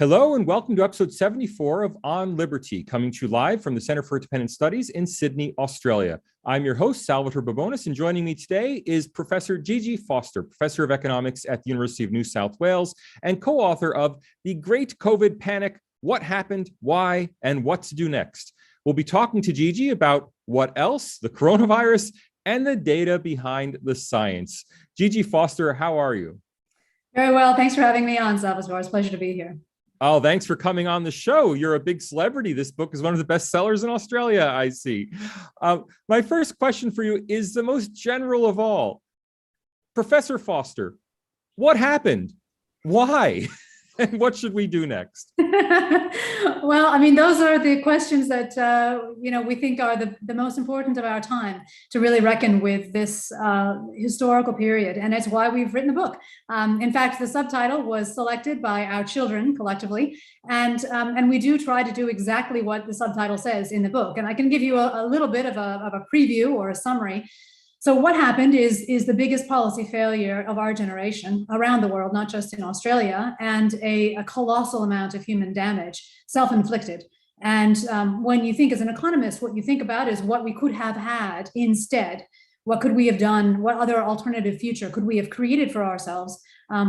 Hello and welcome to episode 74 of On Liberty, coming to you live from the Center for Independent Studies in Sydney, Australia. I'm your host, Salvatore Babonis, and joining me today is Professor Gigi Foster, Professor of Economics at the University of New South Wales and co-author of The Great COVID Panic, What Happened, Why, and What to Do Next. We'll be talking to Gigi about what else, the coronavirus, and the data behind the science. Gigi Foster, how are you? Very well. Thanks for having me on, Salvatore. It's a pleasure to be here. Oh, thanks for coming on the show. You're a big celebrity. This book is one of the best sellers in Australia, I see. My first question for you is the most general of all. Professor Foster, what happened? Why? And what should we do next? Well, I mean, those are the questions that, we think are the most important of our time to really reckon with this historical period. And it's why we've written the book. In fact, the subtitle was selected by our children collectively. And we do try to do exactly what the subtitle says in the book. And I can give you a little bit of a preview or a summary. So what happened is the biggest policy failure of our generation around the world, not just in Australia, and a colossal amount of human damage, self-inflicted. And when you think as an economist, what you think about is what we could have had instead. What could we have done? What other alternative future could we have created for ourselves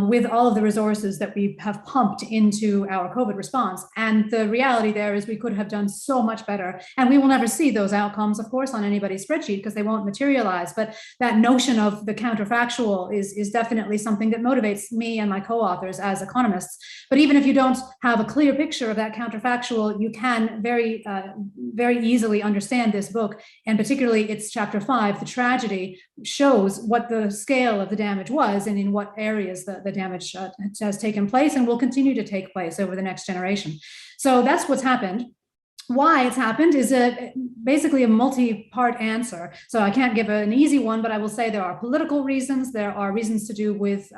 with all of the resources that we have pumped into our COVID response? And the reality there is we could have done so much better. And we will never see those outcomes, of course, on anybody's spreadsheet because they won't materialize. But that notion of the counterfactual is definitely something that motivates me and my co-authors as economists. But even if you don't have a clear picture of that counterfactual, you can very easily understand this book. And particularly its chapter 5, the tragedy, shows what the scale of the damage was and in what areas the damage has taken place and will continue to take place over the next generation. So that's what's happened. Why it's happened is basically a multi-part answer. So I can't give an easy one, but I will say there are political reasons. There are reasons to do with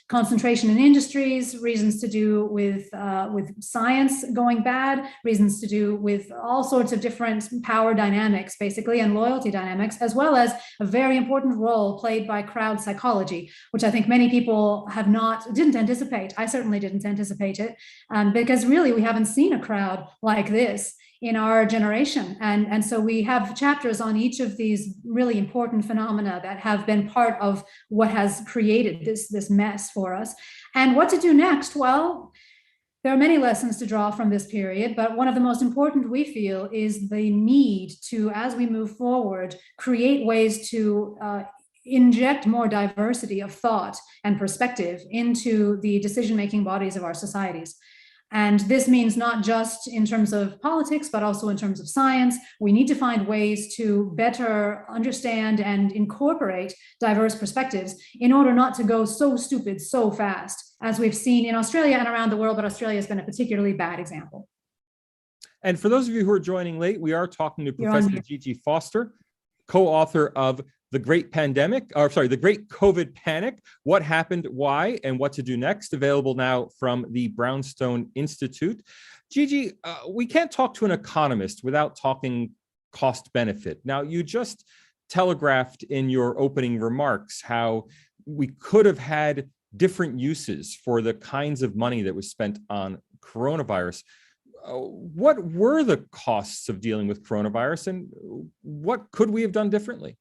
concentration in industries, reasons to do with science going bad, reasons to do with all sorts of different power dynamics, basically, and loyalty dynamics, as well as a very important role played by crowd psychology, which I think many people didn't anticipate. I certainly didn't anticipate it because really we haven't seen a crowd like this in our generation. And so we have chapters on each of these really important phenomena that have been part of what has created this mess for us. And what to do next? Well, there are many lessons to draw from this period, but one of the most important, we feel, is the need to, as we move forward, create ways to inject more diversity of thought and perspective into the decision-making bodies of our societies. And this means not just in terms of politics, but also in terms of science. We need to find ways to better understand and incorporate diverse perspectives in order not to go so stupid so fast, as we've seen in Australia and around the world, but Australia has been a particularly bad example. And for those of you who are joining late, we are talking to Professor Gigi Foster, co-author of The Great COVID Panic, What Happened, Why, and What to Do Next, available now from the Brownstone Institute. Gigi, we can't talk to an economist without talking cost benefit. Now, you just telegraphed in your opening remarks how we could have had different uses for the kinds of money that was spent on coronavirus. What were the costs of dealing with coronavirus, and what could we have done differently?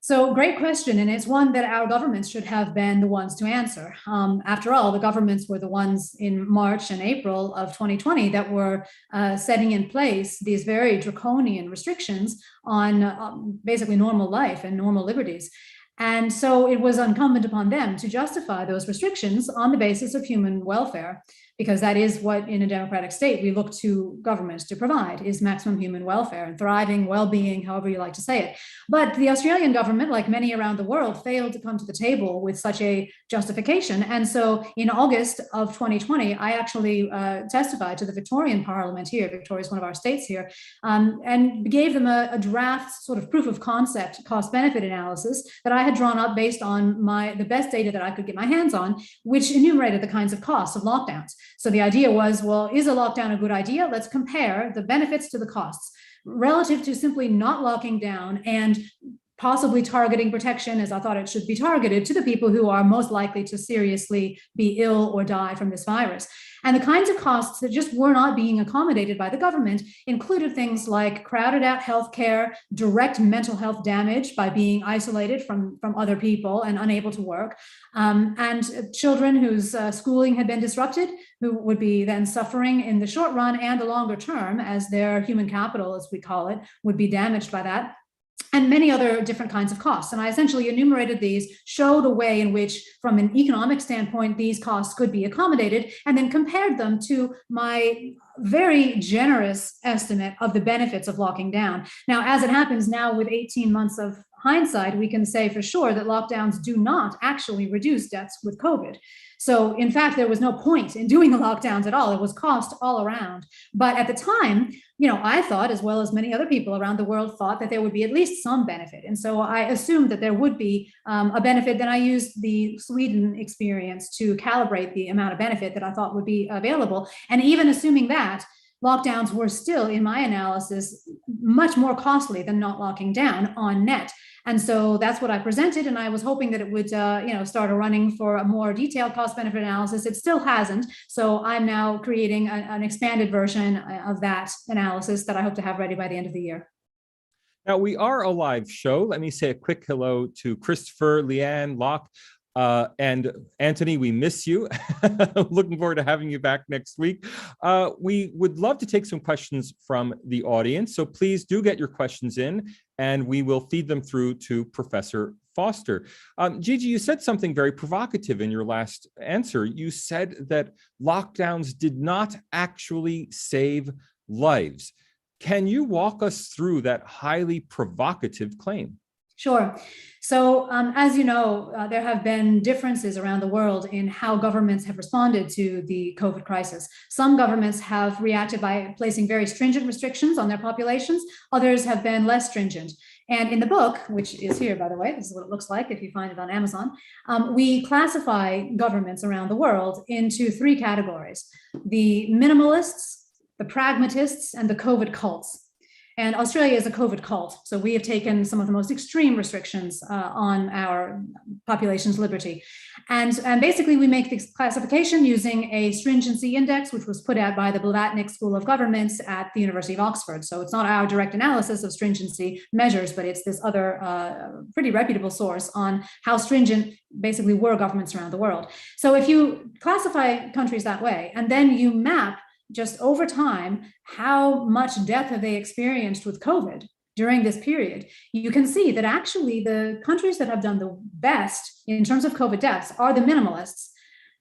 So great question. And it's one that our governments should have been the ones to answer. After all, the governments were the ones in March and April of 2020 that were setting in place these very draconian restrictions on basically normal life and normal liberties. And so it was incumbent upon them to justify those restrictions on the basis of human welfare, because that is what, in a democratic state, we look to governments to provide, is maximum human welfare and thriving, well-being, however you like to say it. But the Australian government, like many around the world, failed to come to the table with such a justification. And so in August of 2020, I actually testified to the Victorian Parliament here. Victoria is one of our states here, and gave them a draft sort of proof of concept cost-benefit analysis that I had drawn up based on the best data that I could get my hands on, which enumerated the kinds of costs of lockdowns. So the idea was, well, is a lockdown a good idea? Let's compare the benefits to the costs relative to simply not locking down and possibly targeting protection, as I thought it should be targeted, to the people who are most likely to seriously be ill or die from this virus. And the kinds of costs that just were not being accommodated by the government included things like crowded out healthcare, direct mental health damage by being isolated from other people and unable to work, and children whose schooling had been disrupted, who would be then suffering in the short run and the longer term, as their human capital, as we call it, would be damaged by that, and many other different kinds of costs. And I essentially enumerated these, showed a way in which, from an economic standpoint, these costs could be accommodated, and then compared them to my very generous estimate of the benefits of locking down. Now, as it happens now, with 18 months of hindsight, we can say for sure that lockdowns do not actually reduce deaths with COVID. So in fact, there was no point in doing the lockdowns at all. It was cost all around. But at the time, I thought, as well as many other people around the world thought, that there would be at least some benefit. And so I assumed that there would be a benefit. Then I used the Sweden experience to calibrate the amount of benefit that I thought would be available. And even assuming that, lockdowns were still, in my analysis, much more costly than not locking down on net. And so that's what I presented, and I was hoping that it would, start a running for a more detailed cost-benefit analysis. It still hasn't, so I'm now creating an expanded version of that analysis that I hope to have ready by the end of the year. Now, we are a live show. Let me say a quick hello to Christopher, Leanne, Locke, and Anthony. We miss you. Looking forward to having you back next week. We would love to take some questions from the audience, so please do get your questions in, and we will feed them through to Professor Foster. Gigi, you said something very provocative in your last answer. You said that lockdowns did not actually save lives. Can you walk us through that highly provocative claim? Sure. So as you know, there have been differences around the world in how governments have responded to the COVID crisis. Some governments have reacted by placing very stringent restrictions on their populations. Others have been less stringent. And in the book, which is here, by the way, this is what it looks like if you find it on Amazon, we classify governments around the world into three categories: the minimalists, the pragmatists, and the COVID cults. And Australia is a COVID cult. So we have taken some of the most extreme restrictions on our population's liberty. And basically we make this classification using a stringency index, which was put out by the Blavatnik School of Governments at the University of Oxford. So it's not our direct analysis of stringency measures, but it's this other pretty reputable source on how stringent basically were governments around the world. So if you classify countries that way, and then you map just over time how much death have they experienced with COVID during this period, you can see that actually the countries that have done the best in terms of COVID deaths are the minimalists.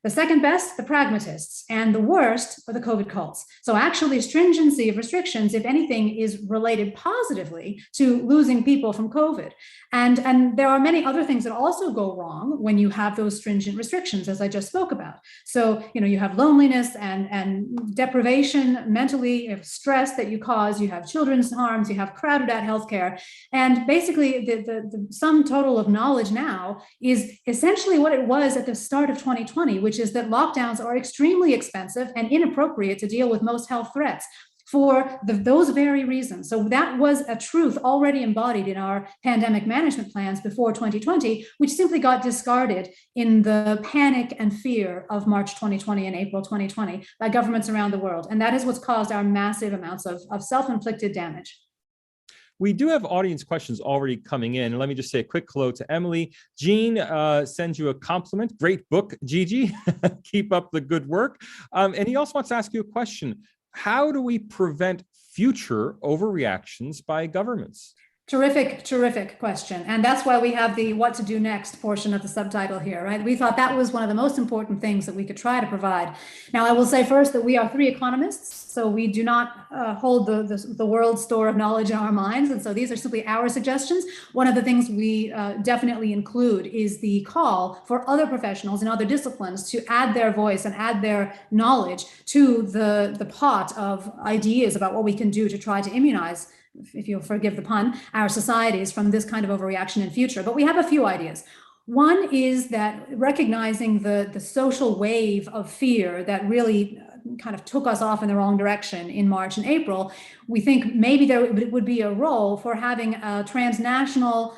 The second best, the pragmatists, and the worst are the COVID cults. So actually stringency of restrictions, if anything, is related positively to losing people from COVID. And there are many other things that also go wrong when you have those stringent restrictions, as I just spoke about. So, you have loneliness and deprivation, mentally, you have stress that you cause, you have children's harms, you have crowded out healthcare. And basically the sum total of knowledge now is essentially what it was at the start of 2020, which is that lockdowns are extremely expensive and inappropriate to deal with most health threats for those very reasons. So that was a truth already embodied in our pandemic management plans before 2020, which simply got discarded in the panic and fear of March 2020 and April 2020 by governments around the world. And that is what's caused our massive amounts of self-inflicted damage. We do have audience questions already coming in. And let me just say a quick hello to Emily. Jean sends you a compliment. Great book, Gigi. Keep up the good work. And he also wants to ask you a question. How do we prevent future overreactions by governments? Terrific question. And that's why we have the what to do next portion of the subtitle here, right? We thought that was one of the most important things that we could try to provide. Now, I will say first that we are three economists, so we do not hold the world's store of knowledge in our minds. And so these are simply our suggestions. One of the things we definitely include is the call for other professionals in other disciplines to add their voice and add their knowledge to the pot of ideas about what we can do to try to immunize, if you'll forgive the pun, our societies from this kind of overreaction in future. But we have a few ideas. One is that recognizing the social wave of fear that really kind of took us off in the wrong direction in March and April, we think maybe there would be a role for having a transnational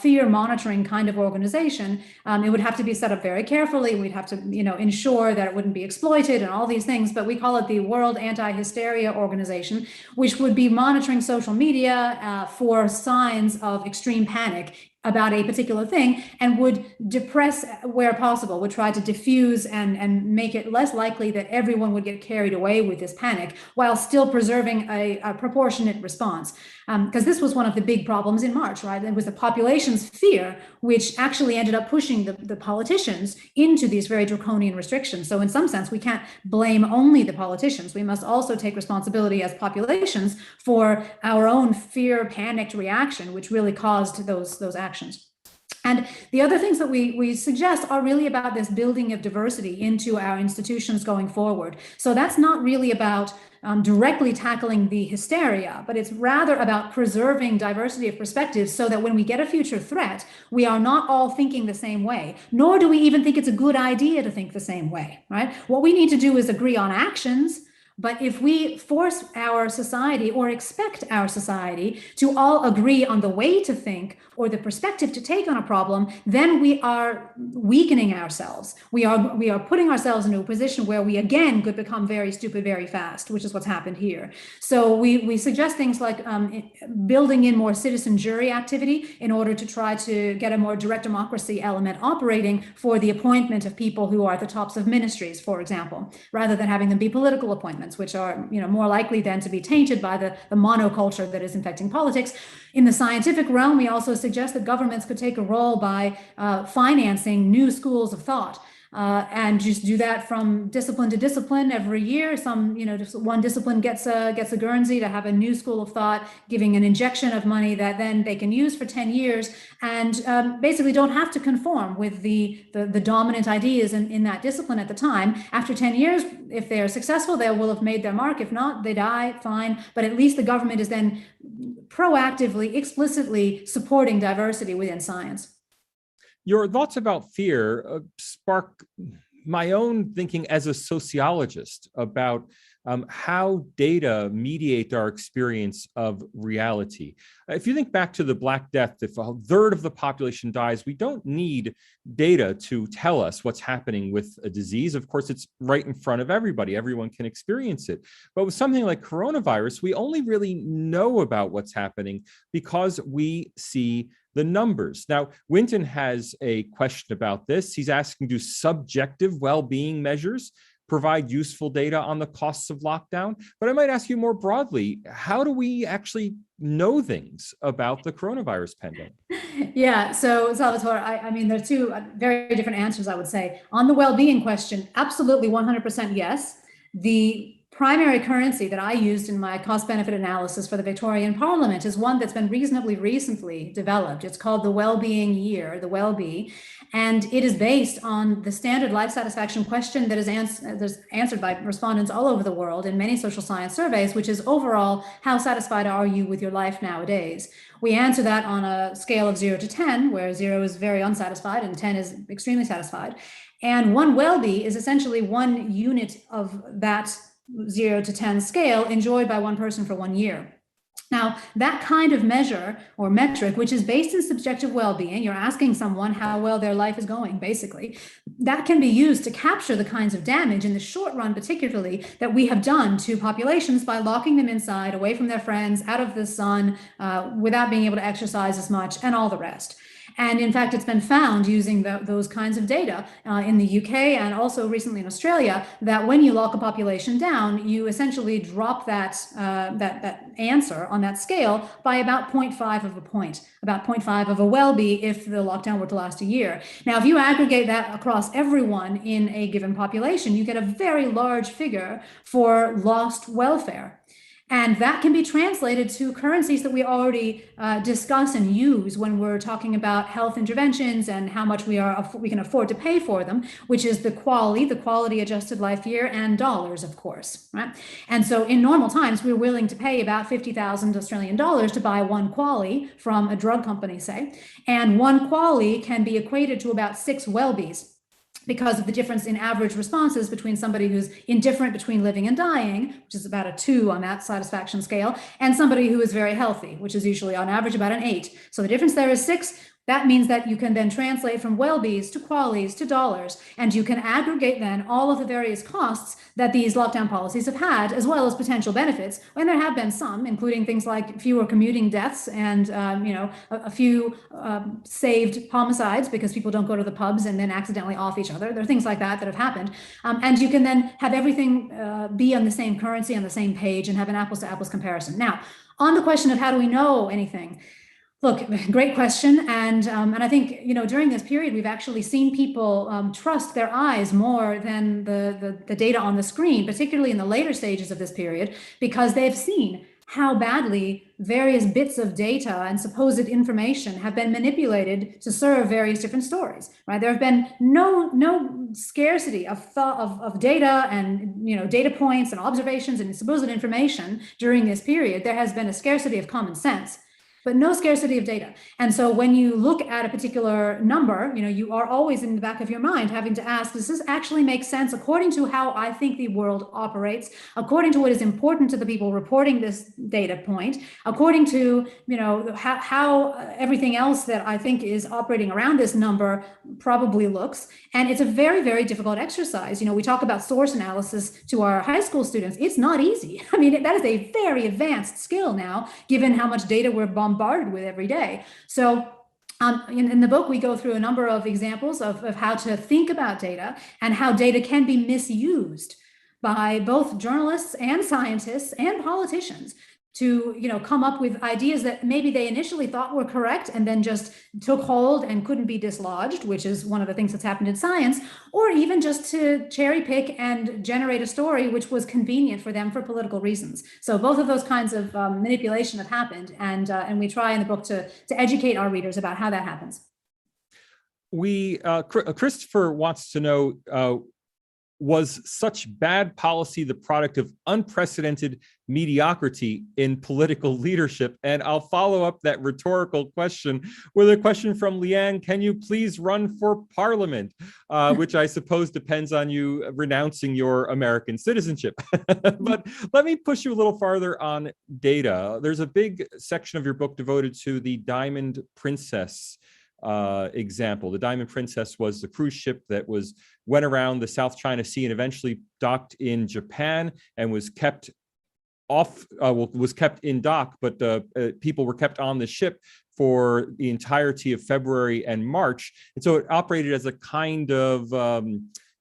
fear monitoring kind of organization. It would have to be set up very carefully. We'd have to, ensure that it wouldn't be exploited and all these things, but we call it the World Anti-Hysteria Organization, which would be monitoring social media for signs of extreme panic about a particular thing, and would depress where possible, would try to diffuse and make it less likely that everyone would get carried away with this panic while still preserving a proportionate response. Because this was one of the big problems in March, right? It was the population's fear, which actually ended up pushing the politicians into these very draconian restrictions. So in some sense, we can't blame only the politicians. We must also take responsibility as populations for our own fear, panicked reaction, which really caused those actions. And the other things that we suggest are really about this building of diversity into our institutions going forward. So that's not really about directly tackling the hysteria, but it's rather about preserving diversity of perspectives so that when we get a future threat, we are not all thinking the same way, nor do we even think it's a good idea to think the same way, right? What we need to do is agree on actions. But if we force our society or expect our society to all agree on the way to think or the perspective to take on a problem, then we are weakening ourselves. We are putting ourselves into a position where we again could become very stupid very fast, which is what's happened here. So we suggest things like building in more citizen jury activity in order to try to get a more direct democracy element operating for the appointment of people who are at the tops of ministries, for example, rather than having them be political appointments, which are more likely then to be tainted by the monoculture that is infecting politics. In the scientific realm, we also suggest that governments could take a role by financing new schools of thought. And just do that from discipline to discipline every year. Just one discipline gets a Guernsey to have a new school of thought, giving an injection of money that then they can use for 10 years and basically don't have to conform with the dominant ideas in that discipline at the time. After 10 years, if they are successful, they will have made their mark. If not, they die, fine. But at least the government is then proactively, explicitly supporting diversity within science. Your thoughts about fear spark my own thinking as a sociologist about how data mediate our experience of reality. If you think back to the Black Death, if a third of the population dies, we don't need data to tell us what's happening with a disease. Of course, it's right in front of everybody. Everyone can experience it. But with something like coronavirus, we only really know about what's happening because we see the numbers. Now, Winton has a question about this. He's asking, do subjective well-being measures provide useful data on the costs of lockdown? But I might ask you more broadly, how do we actually know things about the coronavirus pandemic? Yeah, so Salvatore, I mean, there are two very different answers, I would say. On the well-being question, absolutely 100% yes. The primary currency that I used in my cost-benefit analysis for the Victorian Parliament is one that's been reasonably recently developed. It's called the Wellbeing Year, the WellBe, and it is based on the standard life satisfaction question that is answered by respondents all over the world in many social science surveys, which is overall, how satisfied are you with your life nowadays? We answer that on a scale of 0 to 10, where 0 is very unsatisfied and 10 is extremely satisfied. And one WellBe is essentially one unit of that 0 to 10 scale enjoyed by one person for 1 year. Now, that kind of measure or metric, which is based in subjective well-being, you're asking someone how well their life is going, basically, that can be used to capture the kinds of damage in the short run, particularly, that we have done to populations by locking them inside, away from their friends, out of the sun, without being able to exercise as much, and all the rest. And in fact, it's been found using those kinds of data in the UK and also recently in Australia, that when you lock a population down, you essentially drop that answer on that scale by about 0.5 of a point, about 0.5 of a WellBe if the lockdown were to last a year. Now, if you aggregate that across everyone in a given population, you get a very large figure for lost welfare. And that can be translated to currencies that we already discuss and use when we're talking about health interventions and how much we can afford to pay for them, which is the quality adjusted life year, and dollars, of course, right? And so in normal times, we're willing to pay about 50,000 Australian dollars to buy one quali from a drug company, say, and one quali can be equated to about 6 WellBes. because of the difference in average responses between somebody who's indifferent between living and dying, which is about a 2 on that satisfaction scale, and somebody who is very healthy, which is usually on average about an 8. So the difference there is 6. That means that you can then translate from well-bees to qualies to dollars, and you can aggregate then all of the various costs that these lockdown policies have had, as well as potential benefits. And there have been some, including things like fewer commuting deaths and a few saved homicides because people don't go to the pubs and then accidentally off each other. There are things like that that have happened, and you can then have everything be on the same currency, on the same page, and have an apples-to-apples comparison. Now, on the question of how do we know anything? Look, great question. And I think, during this period, we've actually seen people trust their eyes more than the data on the screen, particularly in the later stages of this period, because they've seen how badly various bits of data and supposed information have been manipulated to serve various different stories, right? There have been no scarcity of data and, data points and observations and supposed information during this period. There has been a scarcity of common sense, but no scarcity of data. And so when you look at a particular number, you are always in the back of your mind having to ask, does this actually make sense according to how I think the world operates, according to what is important to the people reporting this data point, according to, how everything else that I think is operating around this number probably looks. And it's a very, very difficult exercise. We talk about source analysis to our high school students. It's not easy. I mean, that is a very advanced skill now, given how much data we're bombarded with every day. So in the book, we go through a number of examples of how to think about data and how data can be misused by both journalists and scientists and politicians to come up with ideas that maybe they initially thought were correct and then just took hold and couldn't be dislodged, which is one of the things that's happened in science, or even just to cherry pick and generate a story which was convenient for them for political reasons. So both of those kinds of manipulation have happened, and we try in the book to educate our readers about how that happens. Christopher wants to know, was such bad policy the product of unprecedented mediocrity in political leadership? And I'll follow up that rhetorical question with a question from Leanne. Can you please run for parliament? Which I suppose depends on you renouncing your American citizenship. But let me push you a little farther on data. There's a big section of your book devoted to the Diamond Princess example. The Diamond Princess was the cruise ship that went around the South China Sea and eventually docked in Japan and was kept in dock, but people were kept on the ship for the entirety of February and March. And so it operated as a kind of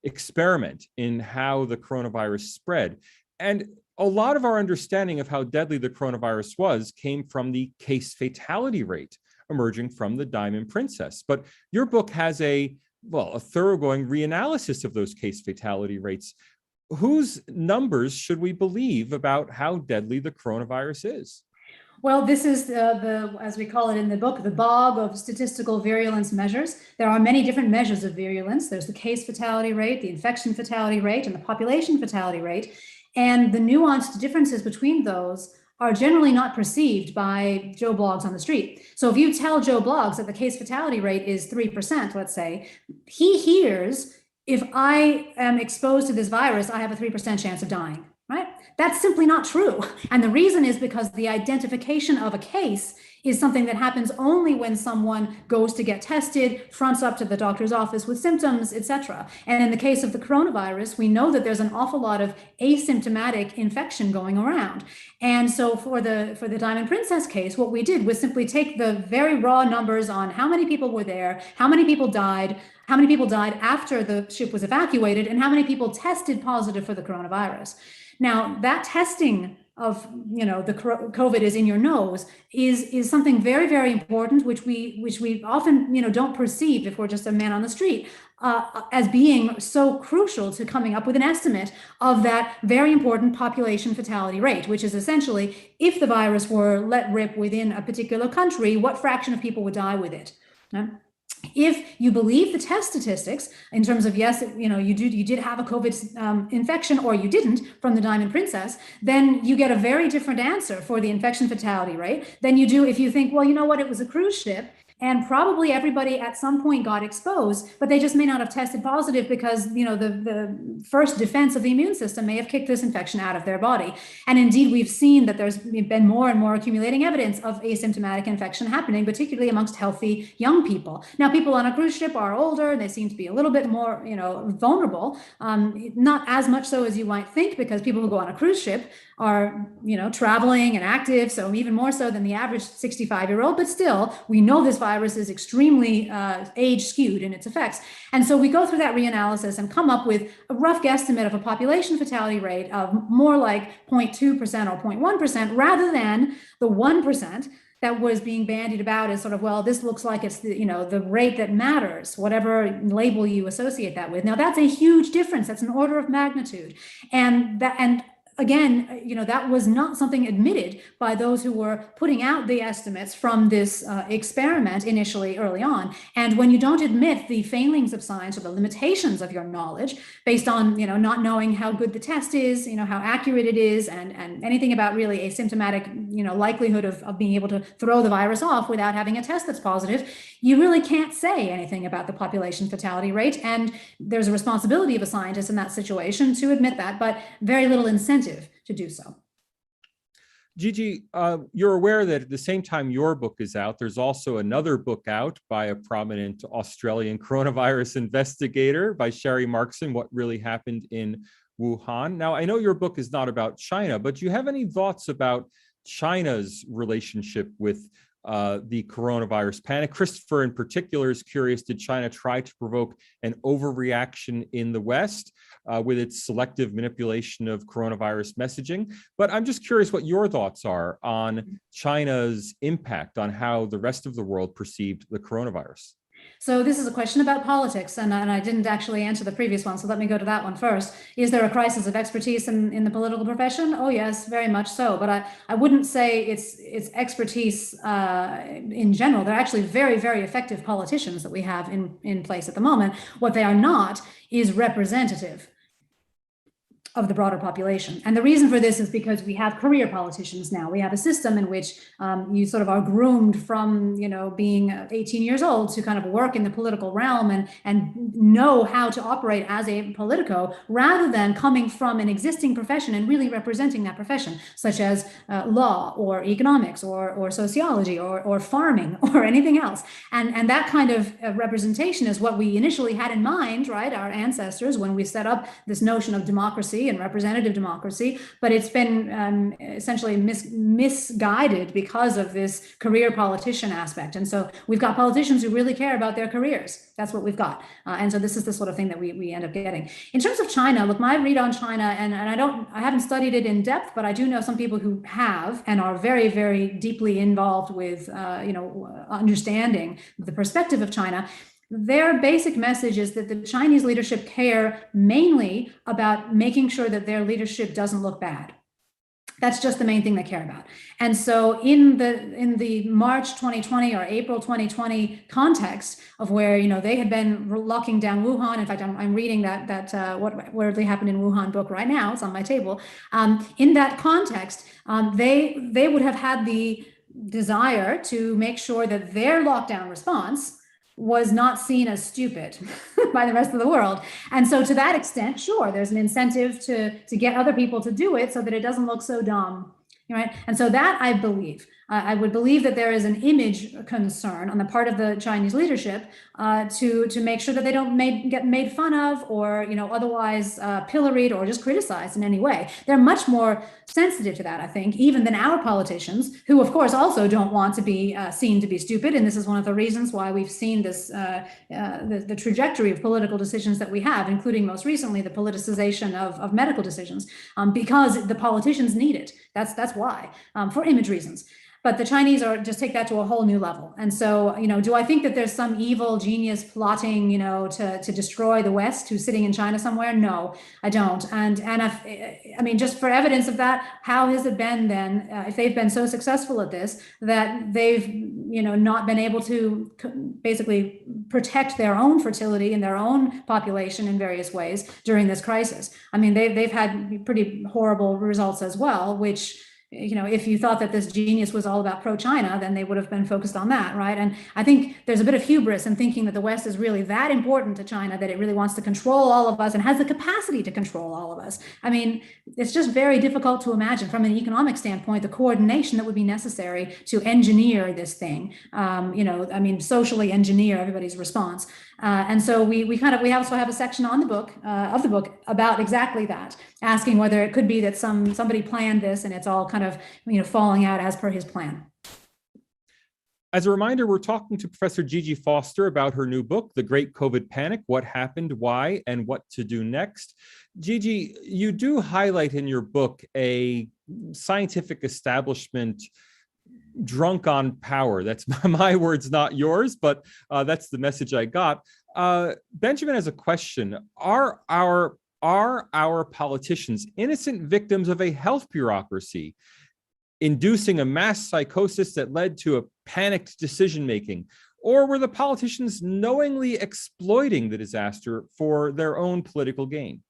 experiment in how the coronavirus spread. And a lot of our understanding of how deadly the coronavirus was came from the case fatality rate emerging from the Diamond Princess. But your book has a thoroughgoing reanalysis of those case fatality rates. Whose numbers should we believe about how deadly the coronavirus is? Well, this is as we call it in the book, the bog of statistical virulence measures. There are many different measures of virulence. There's the case fatality rate, the infection fatality rate, and the population fatality rate. And the nuanced differences between those are generally not perceived by Joe Bloggs on the street. So if you tell Joe Bloggs that the case fatality rate is 3%, let's say, he hears, if I am exposed to this virus, I have a 3% chance of dying, right? That's simply not true. And the reason is because the identification of a case is something that happens only when someone goes to get tested, fronts up to the doctor's office with symptoms, etc. And in the case of the coronavirus, we know that there's an awful lot of asymptomatic infection going around. And so for the Diamond Princess case, what we did was simply take the very raw numbers on how many people were there, how many people died after the ship was evacuated, and how many people tested positive for the coronavirus. Now, that testing of, the COVID is in your nose is something very, very important, which we often, don't perceive if we're just a man on the street, as being so crucial to coming up with an estimate of that very important population fatality rate, which is essentially, if the virus were let rip within a particular country, what fraction of people would die with it? If you believe the test statistics in terms of, yes, you did have a COVID infection or you didn't from the Diamond Princess, then you get a very different answer for the infection fatality rate than you do if you think, well, you know what, it was a cruise ship And probably everybody at some point got exposed, but they just may not have tested positive because, the first defense of the immune system may have kicked this infection out of their body. And indeed, we've seen that there's been more and more accumulating evidence of asymptomatic infection happening, particularly amongst healthy young people. Now, people on a cruise ship are older, and they seem to be a little bit more, vulnerable, not as much so as you might think, because people who go on a cruise ship are, traveling and active, so even more so than the average 65-year-old, but still, we know this virus is extremely age skewed in its effects. And so we go through that reanalysis and come up with a rough guesstimate of a population fatality rate of more like 0.2% or 0.1%, rather than the 1% that was being bandied about as sort of, well, this looks like it's the rate that matters, whatever label you associate that with. Now, that's a huge difference. That's an order of magnitude. And again, that was not something admitted by those who were putting out the estimates from this experiment initially, early on. And when you don't admit the failings of science or the limitations of your knowledge based on, not knowing how good the test is, how accurate it is, and anything about really asymptomatic, likelihood of being able to throw the virus off without having a test that's positive, you really can't say anything about the population fatality rate. And there's a responsibility of a scientist in that situation to admit that, but very little incentive to do so. Gigi, you're aware that at the same time your book is out, there's also another book out by a prominent Australian coronavirus investigator, by Sherry Markson, What Really Happened in Wuhan. Now, I know your book is not about China, but do you have any thoughts about China's relationship with the coronavirus panic? Christopher in particular is curious, did China try to provoke an overreaction in the West with its selective manipulation of coronavirus messaging? But I'm just curious what your thoughts are on China's impact on how the rest of the world perceived the coronavirus. So this is a question about politics, and I didn't actually answer the previous one, so let me go to that one first. Is there a crisis of expertise in the political profession? Oh yes, very much so, but I wouldn't say it's expertise in general. They're actually very, very effective politicians that we have in place at the moment. What they are not is representative of the broader population. And the reason for this is because we have career politicians now. We have a system in which you sort of are groomed from, being 18 years old to kind of work in the political realm and know how to operate as a politico, rather than coming from an existing profession and really representing that profession, such as law or economics or sociology or farming or anything else. And that kind of representation is what we initially had in mind, right? Our ancestors, when we set up this notion of democracy and representative democracy, but it's been essentially misguided because of this career politician aspect. And so we've got politicians who really care about their careers. That's what we've got. And so this is the sort of thing that we end up getting. In terms of China, look, my read on China, and I haven't studied it in depth, but I do know some people who have and are very, very deeply involved with, understanding the perspective of China. Their basic message is that the Chinese leadership care mainly about making sure that their leadership doesn't look bad. That's just the main thing they care about. And so in the March 2020 or April 2020 context of where, they had been locking down Wuhan. In fact, I'm reading that What Really Happened in Wuhan book right now. It's on my table. In that context, they would have had the desire to make sure that their lockdown response was not seen as stupid by the rest of the world. And so to that extent, sure, there's an incentive to get other people to do it so that it doesn't look so dumb, right? And so that I would believe that there is an image concern on the part of the Chinese leadership to make sure that they don't get made fun of or otherwise pilloried or just criticized in any way. They're much more sensitive to that, I think, even than our politicians, who of course also don't want to be seen to be stupid. And this is one of the reasons why we've seen this the trajectory of political decisions that we have, including most recently the politicization of medical decisions, because the politicians need it. That's why, for image reasons. But the Chinese just take that to a whole new level. And so, do I think that there's some evil genius plotting, to destroy the West who's sitting in China somewhere? No, I don't. And just for evidence of that, how has it been then, if they've been so successful at this, that they've, not been able to basically protect their own fertility and their own population in various ways during this crisis? I mean, they've had pretty horrible results as well, which if you thought that this genius was all about pro-China, then they would have been focused on that, right? And I think there's a bit of hubris in thinking that the West is really that important to China, that it really wants to control all of us and has the capacity to control all of us. I mean, it's just very difficult to imagine from an economic standpoint the coordination that would be necessary to engineer this thing. Socially engineer everybody's response. And so we also have a section on the book about exactly that, asking whether it could be that somebody planned this and it's all kind of falling out as per his plan. As a reminder, we're talking to Professor Gigi Foster about her new book, The Great COVID Panic: What Happened, Why, and What to Do Next. Gigi, you do highlight in your book a scientific establishment drunk on power. That's my words, not yours, but that's the message I got. Benjamin has a question. Are our politicians innocent victims of a health bureaucracy, inducing a mass psychosis that led to a panicked decision-making? Or were the politicians knowingly exploiting the disaster for their own political gain?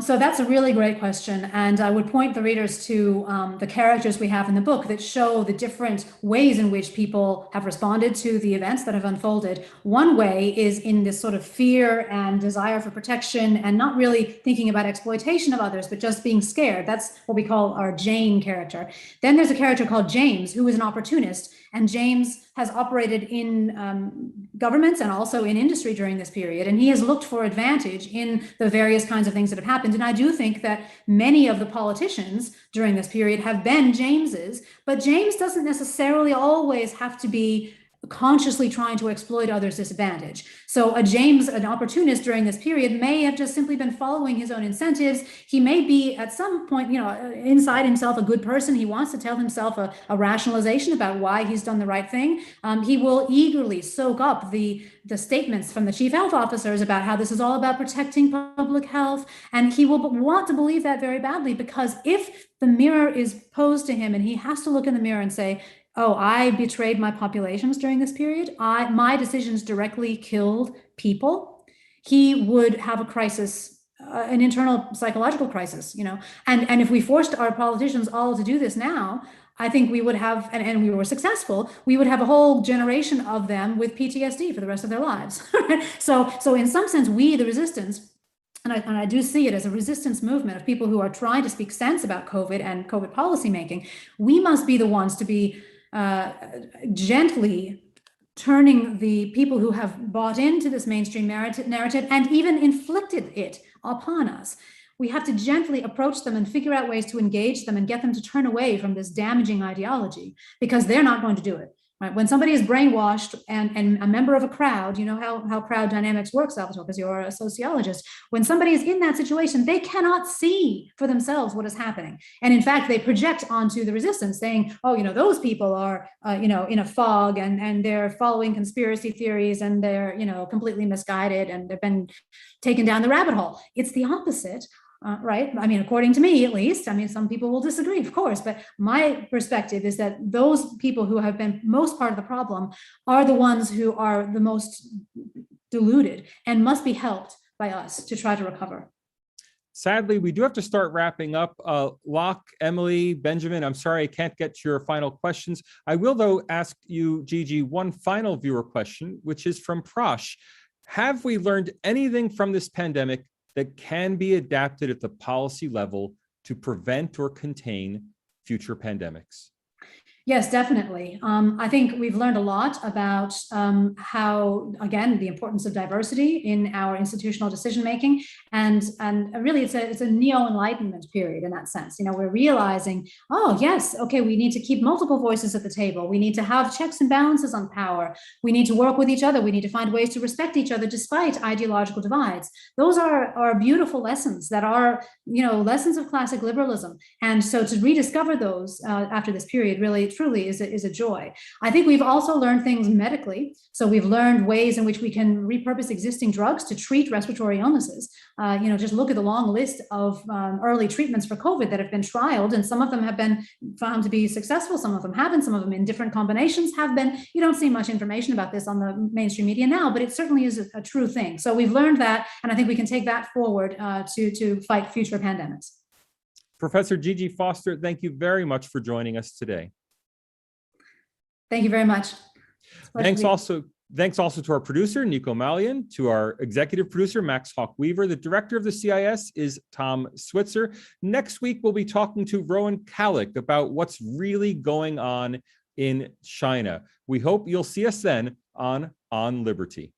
So that's a really great question. And I would point the readers to the characters we have in the book that show the different ways in which people have responded to the events that have unfolded. One way is in this sort of fear and desire for protection and not really thinking about exploitation of others, but just being scared. That's what we call our Jane character. Then there's a character called James, who is an opportunist. And James has operated in governments and also in industry during this period. And he has looked for advantage in the various kinds of things that have happened. And I do think that many of the politicians during this period have been Jameses, but James doesn't necessarily always have to be consciously trying to exploit others' disadvantage. So an opportunist during this period may have just simply been following his own incentives. He may be at some point, inside himself a good person. He wants to tell himself a rationalization about why he's done the right thing. He will eagerly soak up the statements from the chief health officers about how this is all about protecting public health. And he will want to believe that very badly, because if the mirror is posed to him and he has to look in the mirror and say, oh, I betrayed my populations during this period, my decisions directly killed people, he would have a crisis, an internal psychological crisis, And if we forced our politicians all to do this now, I think we would have, and we were successful, we would have a whole generation of them with PTSD for the rest of their lives. So in some sense, we, the resistance, and I do see it as a resistance movement of people who are trying to speak sense about COVID and COVID policymaking, we must be the ones to be gently turning the people who have bought into this mainstream narrative and even inflicted it upon us. We have to gently approach them and figure out ways to engage them and get them to turn away from this damaging ideology, because they're not going to do it. Right? When somebody is brainwashed and a member of a crowd, you know how crowd dynamics works, Salvatore, because you're a sociologist. When somebody is in that situation, they cannot see for themselves what is happening. And in fact, they project onto the resistance saying, oh, those people are, in a fog and they're following conspiracy theories and they're, completely misguided and they've been taken down the rabbit hole. It's the opposite. Right? I mean, according to me, at least, some people will disagree, of course, but my perspective is that those people who have been most part of the problem are the ones who are the most deluded and must be helped by us to try to recover. Sadly, we do have to start wrapping up. Locke, Emily, Benjamin, I'm sorry I can't get to your final questions. I will, though, ask you, Gigi, one final viewer question, which is from Prash. Have we learned anything from this pandemic that can be adapted at the policy level to prevent or contain future pandemics? Yes, definitely. I think we've learned a lot about how, again, the importance of diversity in our institutional decision-making. And really, it's a neo-enlightenment period in that sense. We're realizing, oh, yes, okay, we need to keep multiple voices at the table. We need to have checks and balances on power. We need to work with each other. We need to find ways to respect each other despite ideological divides. Those are beautiful lessons that are, lessons of classic liberalism. And so to rediscover those after this period really truly is a joy. I think we've also learned things medically. So we've learned ways in which we can repurpose existing drugs to treat respiratory illnesses. Just look at the long list of early treatments for COVID that have been trialed, and some of them have been found to be successful. Some of them haven't. Some of them in different combinations have been. You don't see much information about this on the mainstream media now, but it certainly is a true thing. So we've learned that, and I think we can take that forward to fight future pandemics. Professor Gigi Foster, thank you very much for joining us today. Thank you very much. Thanks also to our producer, Nico Malian, to our executive producer, Max Hawk-Weaver. The director of the CIS is Tom Switzer. Next week, we'll be talking to Rowan Kallick about what's really going on in China. We hope you'll see us then on Liberty.